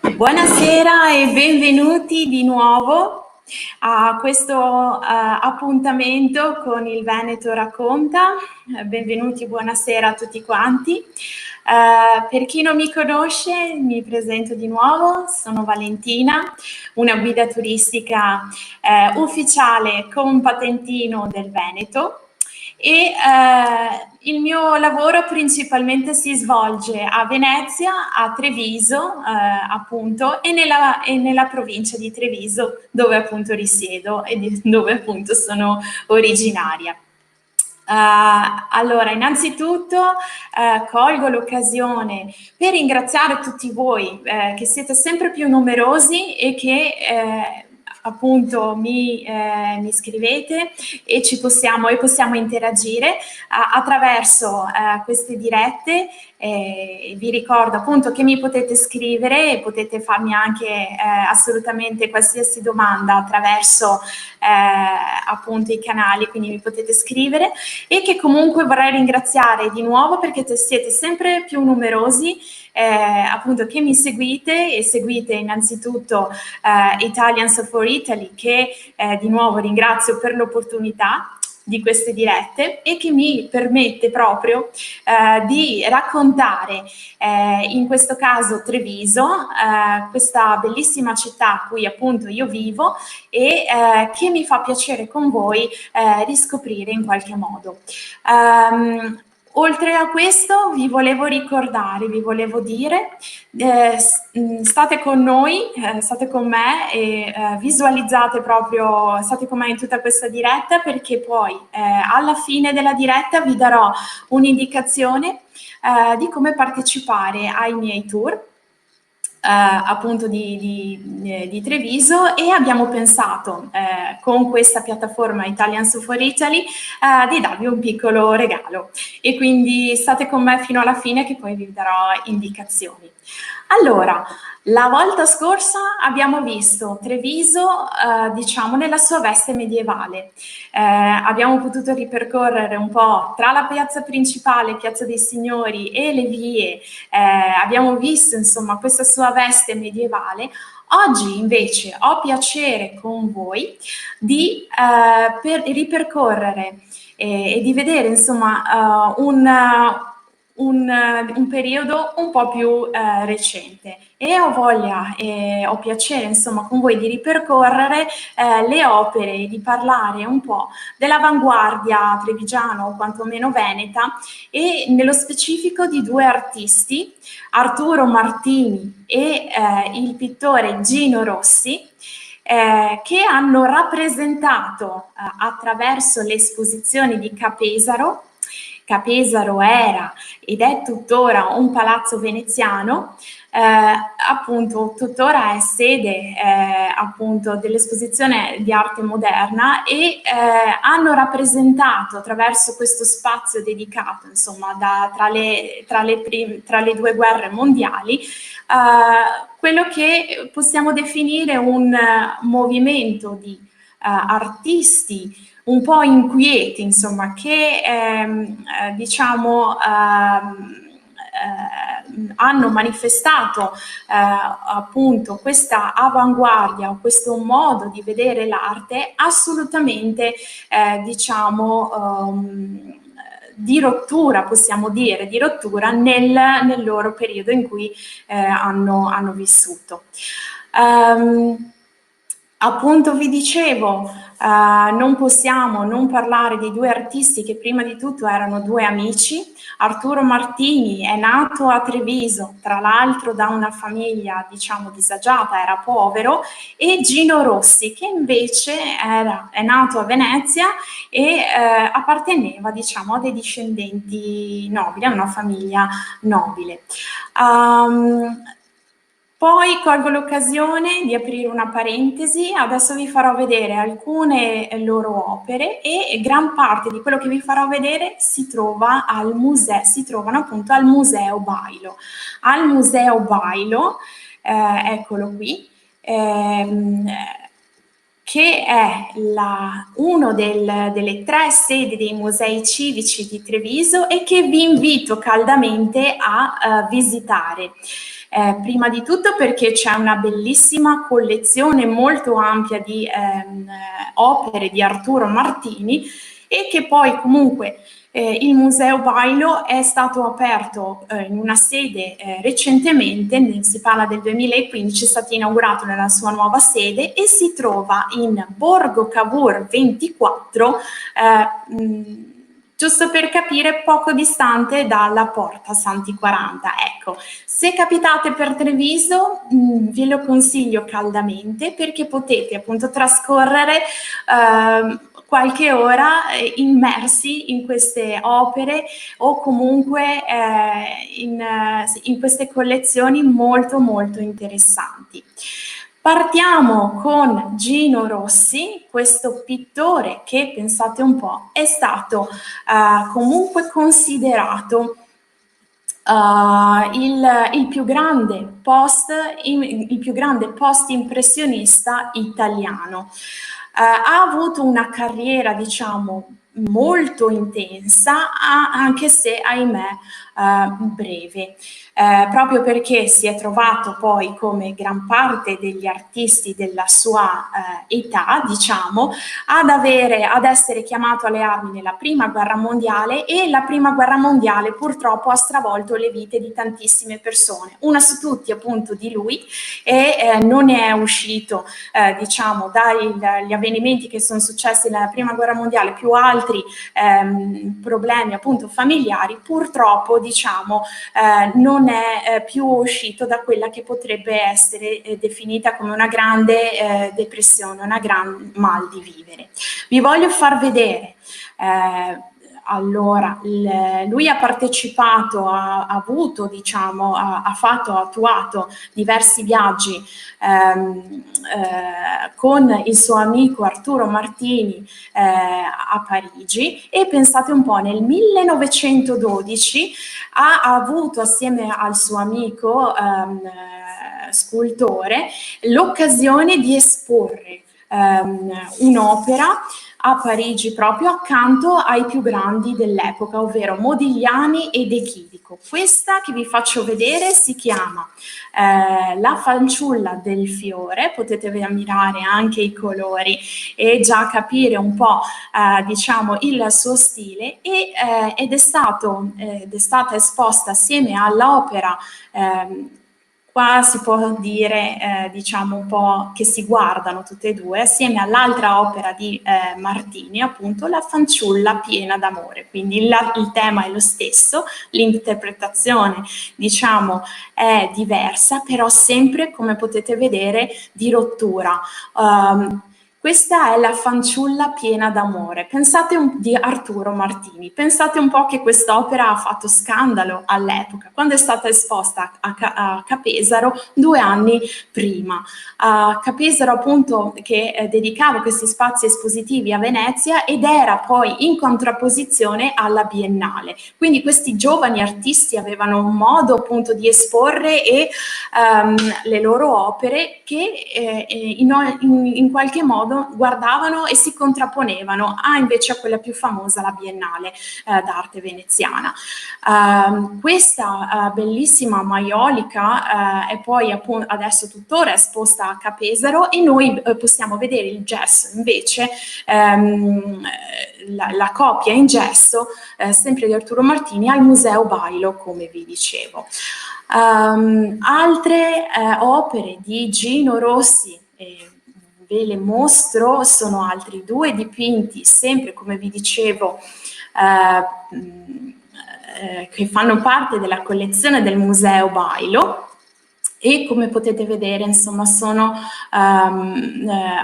Buonasera e benvenuti di nuovo a questo appuntamento con il Veneto Racconta. Benvenuti e buonasera a tutti quanti. Per chi non mi conosce, mi presento di nuovo, sono Valentina, una guida turistica ufficiale con patentino del Veneto. E il mio lavoro principalmente si svolge a Venezia, a Treviso appunto e nella provincia di Treviso dove appunto risiedo e dove appunto sono originaria. Allora, innanzitutto colgo l'occasione per ringraziare tutti voi che siete sempre più numerosi e che appunto mi scrivete e possiamo interagire attraverso queste dirette. Vi ricordo appunto che mi potete scrivere e potete farmi anche assolutamente qualsiasi domanda attraverso appunto i canali, quindi mi potete scrivere, e che comunque vorrei ringraziare di nuovo perché siete sempre più numerosi appunto che mi seguite e seguite innanzitutto Italians for Italy, che di nuovo ringrazio per l'opportunità di queste dirette e che mi permette proprio di raccontare in questo caso Treviso, questa bellissima città a cui appunto io vivo e che mi fa piacere con voi riscoprire in qualche modo. Oltre a questo vi volevo ricordare, vi volevo dire, state con noi, state con me e visualizzate proprio, state con me in tutta questa diretta, perché poi alla fine della diretta vi darò un'indicazione di come partecipare ai miei tour. Appunto di Treviso, e abbiamo pensato con questa piattaforma Italians for Italy di darvi un piccolo regalo, e quindi state con me fino alla fine che poi vi darò indicazioni. Allora, la volta scorsa abbiamo visto Treviso diciamo nella sua veste medievale. Abbiamo potuto ripercorrere un po' tra la piazza principale, Piazza dei Signori, e le vie. Abbiamo visto insomma questa sua veste medievale. Oggi invece ho piacere con voi di ripercorrere e di vedere insomma un periodo un po' più recente, e ho voglia e ho piacere insomma con voi di ripercorrere le opere, di parlare un po' dell'avanguardia trevigiana o quantomeno veneta, e nello specifico di due artisti, Arturo Martini e il pittore Gino Rossi, che hanno rappresentato attraverso le esposizioni di Capesaro. Capesaro era ed è tuttora un palazzo veneziano, appunto tuttora è sede appunto dell'esposizione di arte moderna, e hanno rappresentato attraverso questo spazio dedicato insomma tra le due guerre mondiali quello che possiamo definire un movimento di artisti un po' inquieti, insomma, che diciamo hanno manifestato appunto questa avanguardia o questo modo di vedere l'arte assolutamente diciamo di rottura, possiamo dire, di rottura nel loro periodo in cui hanno vissuto. Appunto vi dicevo, non possiamo non parlare di due artisti che prima di tutto erano due amici. Arturo Martini è nato a Treviso, tra l'altro da una famiglia diciamo disagiata, era povero, e Gino Rossi, che invece è nato a Venezia e apparteneva diciamo a dei discendenti nobili, a una famiglia nobile. Poi colgo l'occasione di aprire una parentesi, adesso vi farò vedere alcune loro opere, e gran parte di quello che vi farò vedere si trovano appunto al Museo Bailo. Al Museo Bailo, eccolo qui, che è uno delle 3 sedi dei musei civici di Treviso e che vi invito caldamente a visitare. Prima di tutto perché c'è una bellissima collezione molto ampia di opere di Arturo Martini e che poi comunque il Museo Bailo è stato aperto in una sede recentemente, si parla del 2015, è stato inaugurato nella sua nuova sede e si trova in Borgo Cavour 24, giusto per capire, poco distante dalla Porta Santi 40. Ecco, se capitate per Treviso ve lo consiglio caldamente perché potete appunto trascorrere qualche ora immersi in queste opere o comunque in queste collezioni molto molto interessanti. Partiamo con Gino Rossi, questo pittore che, pensate un po', è stato comunque considerato il più grande post-impressionista italiano. Ha avuto una carriera, diciamo, molto intensa, anche se, ahimè, breve. Proprio perché si è trovato poi, come gran parte degli artisti della sua età, diciamo, ad essere chiamato alle armi nella Prima Guerra Mondiale, e la Prima Guerra Mondiale purtroppo ha stravolto le vite di tantissime persone. Una su tutti appunto di lui, e non ne è uscito, diciamo, dagli avvenimenti che sono successi nella Prima Guerra Mondiale, più altri problemi appunto familiari, purtroppo, diciamo, non è più uscito da quella che potrebbe essere definita come una grande depressione, una gran mal di vivere. Vi voglio far vedere. Allora, lui ha partecipato, ha attuato diversi viaggi con il suo amico Arturo Martini a Parigi, e pensate un po', nel 1912 ha avuto, assieme al suo amico scultore, l'occasione di esporre un'opera a Parigi, proprio accanto ai più grandi dell'epoca, ovvero Modigliani e De Chirico. Questa che vi faccio vedere si chiama La fanciulla del fiore. Potete ammirare anche i colori e già capire un po' diciamo il suo stile, ed è stata esposta assieme all'opera. Qua si può dire, diciamo, un po' che si guardano tutte e due, assieme all'altra opera di Martini, appunto, La fanciulla piena d'amore. Quindi il tema è lo stesso, l'interpretazione, diciamo, è diversa, però sempre, come potete vedere, di rottura. Questa è La fanciulla piena d'amore. Di Arturo Martini. Pensate un po' che quest'opera ha fatto scandalo all'epoca, quando è stata esposta a Capesaro 2 anni prima. Capesaro, appunto, che dedicava questi spazi espositivi a Venezia ed era poi in contrapposizione alla Biennale. Quindi questi giovani artisti avevano un modo, appunto, di esporre le loro opere che in qualche modo guardavano e si contrapponevano invece a quella più famosa, la Biennale d'arte veneziana. Questa bellissima maiolica è poi appunto adesso tuttora esposta a Capesaro, e noi possiamo vedere il gesso invece, la copia in gesso sempre di Arturo Martini al Museo Bailo, come vi dicevo. Altre opere di Gino Rossi, ve le mostro, sono altri 2 dipinti, sempre come vi dicevo, che fanno parte della collezione del Museo Bailo, e come potete vedere, insomma, sono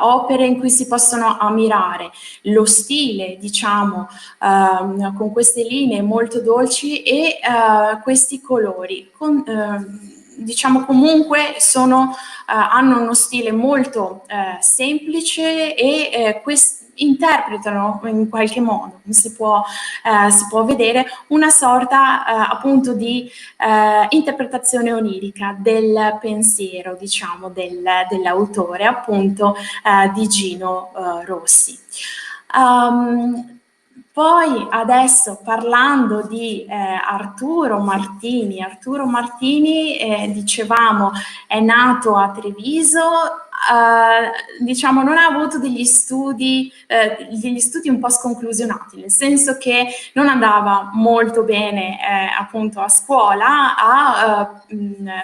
opere in cui si possono ammirare lo stile, diciamo, con queste linee molto dolci e questi colori diciamo comunque hanno uno stile molto semplice e interpretano in qualche modo, si può vedere, una sorta appunto di interpretazione onirica del pensiero, diciamo, dell'autore, appunto di Gino Rossi. Poi adesso parlando di Arturo Martini, dicevamo è nato a Treviso, diciamo non ha avuto degli studi un po' sconclusionati, nel senso che non andava molto bene appunto a scuola, ha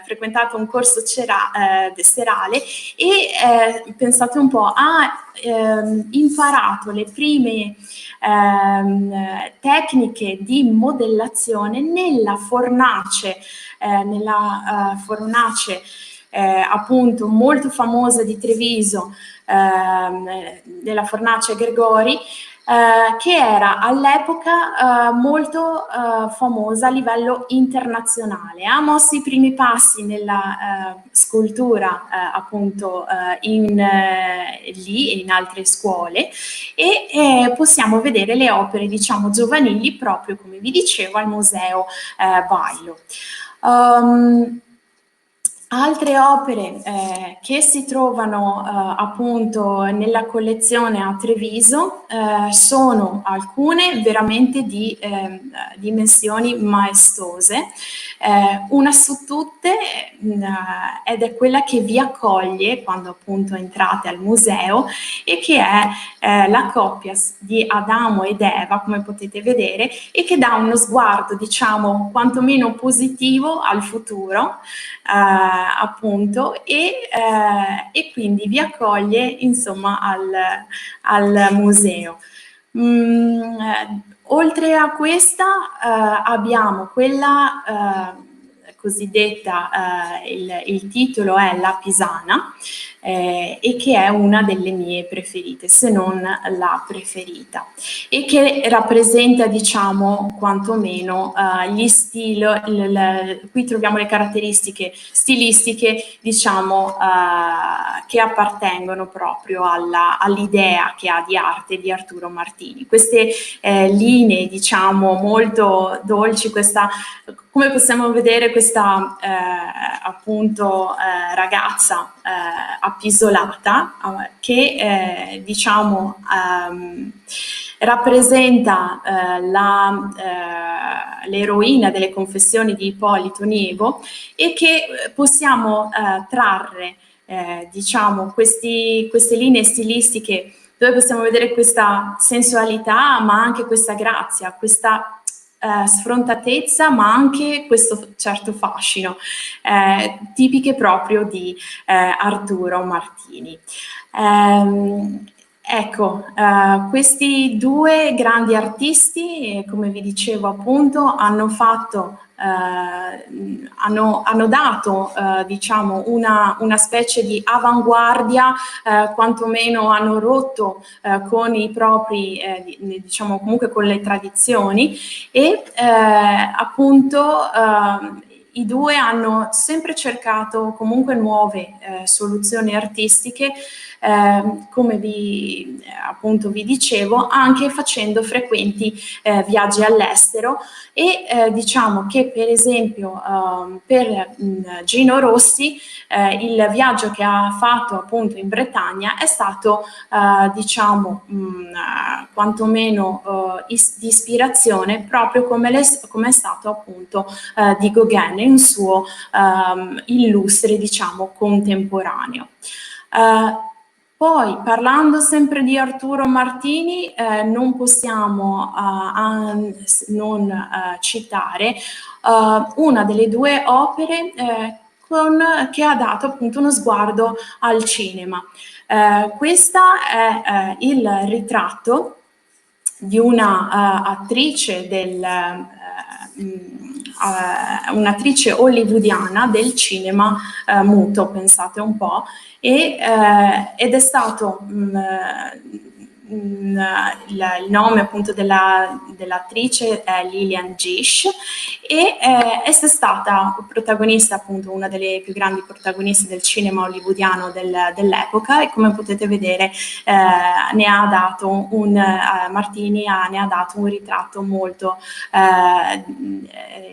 frequentato un corso serale e pensate un po', ha imparato le prime tecniche di modellazione nella fornace, appunto molto famosa di Treviso, della fornace Gregori, che era all'epoca molto famosa a livello internazionale. Ha mosso i primi passi nella scultura appunto lì e in altre scuole, e possiamo vedere le opere, diciamo, giovanili proprio, come vi dicevo, al Museo Bailo. Altre opere che si trovano appunto nella collezione a Treviso sono alcune veramente di dimensioni maestose, una su tutte ed è quella che vi accoglie quando appunto entrate al museo, e che è la coppia di Adamo ed Eva, come potete vedere, e che dà uno sguardo, diciamo, quantomeno positivo al futuro, appunto, e quindi vi accoglie, insomma, al museo. Oltre a questa abbiamo quella cosiddetta, il titolo è La Pisana, e che è una delle mie preferite, se non la preferita, e che rappresenta, diciamo, quantomeno gli stili, qui troviamo le caratteristiche stilistiche, diciamo, che appartengono proprio all'idea che ha di arte di Arturo Martini. Queste linee, diciamo, molto dolci, come possiamo vedere questa appunto ragazza appisolata che diciamo rappresenta l'eroina delle Confessioni di Ippolito Nievo, e che possiamo trarre diciamo queste linee stilistiche, dove possiamo vedere questa sensualità, ma anche questa grazia, questa sfrontatezza, ma anche questo certo fascino, tipiche proprio di Arturo Martini. Ecco, questi due grandi artisti, come vi dicevo appunto, hanno dato diciamo una specie di avanguardia, quantomeno hanno rotto con i propri, diciamo comunque con le tradizioni, e appunto i due hanno sempre cercato comunque nuove soluzioni artistiche, come appunto vi dicevo, anche facendo frequenti viaggi all'estero, e diciamo che per esempio per Gino Rossi il viaggio che ha fatto appunto in Bretagna è stato diciamo quantomeno di ispirazione, proprio come è stato appunto di Gauguin, un suo illustre, diciamo, contemporaneo. Poi, parlando sempre di Arturo Martini, non possiamo non citare una delle due opere che ha dato appunto uno sguardo al cinema. Questa è il ritratto di una attrice un'attrice hollywoodiana del cinema muto, pensate un po', ed è stato il nome appunto dell'attrice è Lillian Gish e è stata protagonista, appunto una delle più grandi protagoniste del cinema hollywoodiano dell'epoca, e come potete vedere Martini ne ha dato un ritratto molto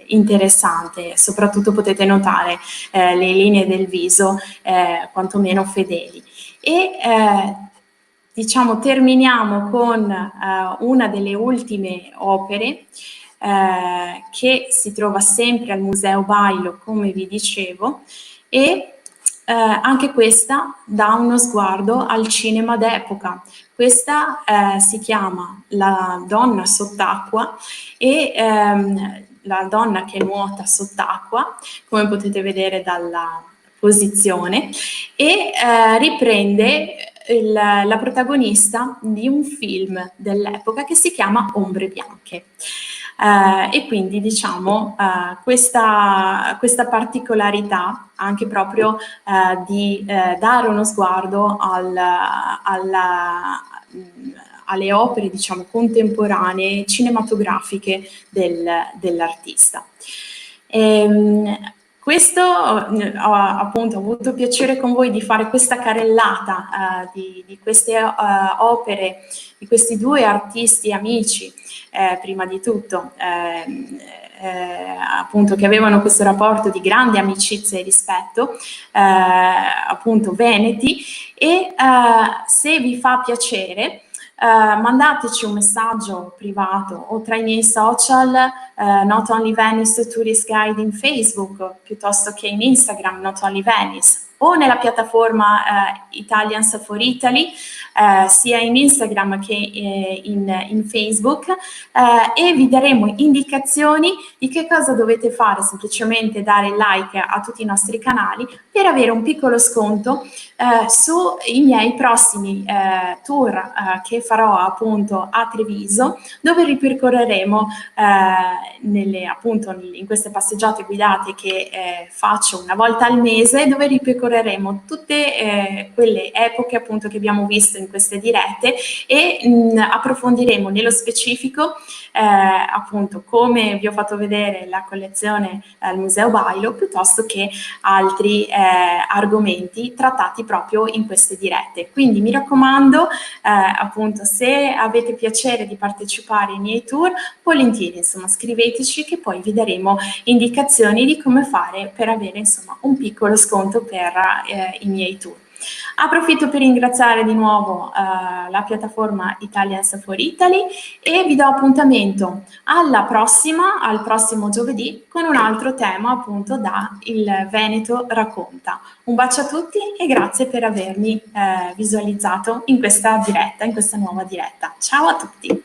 interessante. Soprattutto potete notare le linee del viso quantomeno fedeli. E diciamo terminiamo con una delle ultime opere che si trova sempre al Museo Bailo, come vi dicevo, e anche questa dà uno sguardo al cinema d'epoca. Questa si chiama La donna sott'acqua e la donna che nuota sott'acqua, come potete vedere dalla posizione, e riprende la protagonista di un film dell'epoca che si chiama Ombre bianche. E quindi diciamo questa particolarità anche proprio di dare uno sguardo alle opere, diciamo, contemporanee cinematografiche dell'artista. Questo appunto ho avuto piacere con voi di fare questa carrellata di queste opere, di questi due artisti amici, prima di tutto, appunto, che avevano questo rapporto di grande amicizia e rispetto, appunto veneti, e se vi fa piacere mandateci un messaggio privato o tra i miei social, Not Only Venice Tourist Guide in Facebook, piuttosto che in Instagram Not Only Venice, o nella piattaforma Italians for Italy, sia in Instagram che in Facebook, e vi daremo indicazioni di che cosa dovete fare. Semplicemente dare like a tutti i nostri canali per avere un piccolo sconto sui miei prossimi tour che farò appunto a Treviso, dove ripercorreremo appunto in queste passeggiate guidate che faccio una volta al mese, dove ripercorreremo tutte quelle epoche appunto che abbiamo visto in queste dirette, e approfondiremo nello specifico appunto, come vi ho fatto vedere, la collezione al Museo Bailo, piuttosto che altri argomenti trattati proprio in queste dirette. Quindi mi raccomando, appunto, se avete piacere di partecipare ai miei tour, volentieri, insomma, scriveteci che poi vi daremo indicazioni di come fare per avere, insomma, un piccolo sconto per i miei tour. Approfitto per ringraziare di nuovo la piattaforma Italians for Italy e vi do appuntamento al prossimo giovedì, con un altro tema appunto da Il Veneto racconta. Un bacio a tutti e grazie per avermi visualizzato in questa diretta, in questa nuova diretta. Ciao a tutti!